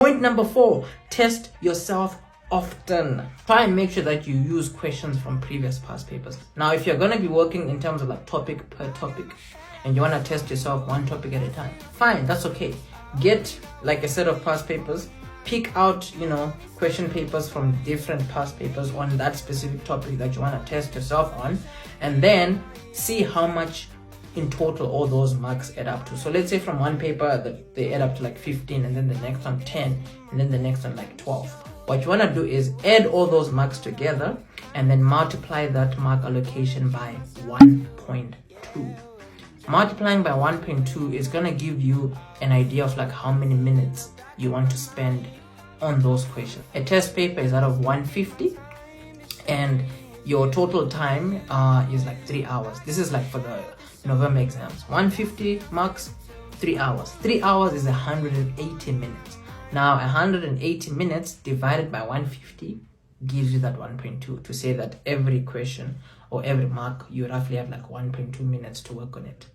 Point number 4, test yourself often. Try and make sure that you use questions from previous past papers. Now, if you're going to be working in terms of like topic per topic and you want to test yourself one topic at a time, fine, that's okay. Get like a set of past papers, pick out, question papers from different past papers on that specific topic that you want to test yourself on, and then see how much in total all those marks add up to. So let's say from one paper that they add up to like 15, and then the next one 10, and then the next one like 12. What you want to do is add all those marks together and then multiply that mark allocation by 1.2. Multiplying by 1.2 is going to give you an idea of like how many minutes you want to spend on those questions. A test paper is out of 150 and your total time is like 3 hours. This is like for the November exams. 150 marks, 3 hours. 3 hours is 180 minutes. Now 180 minutes divided by 150 gives you that 1.2, to say that every question or every mark you roughly have like 1.2 minutes to work on it.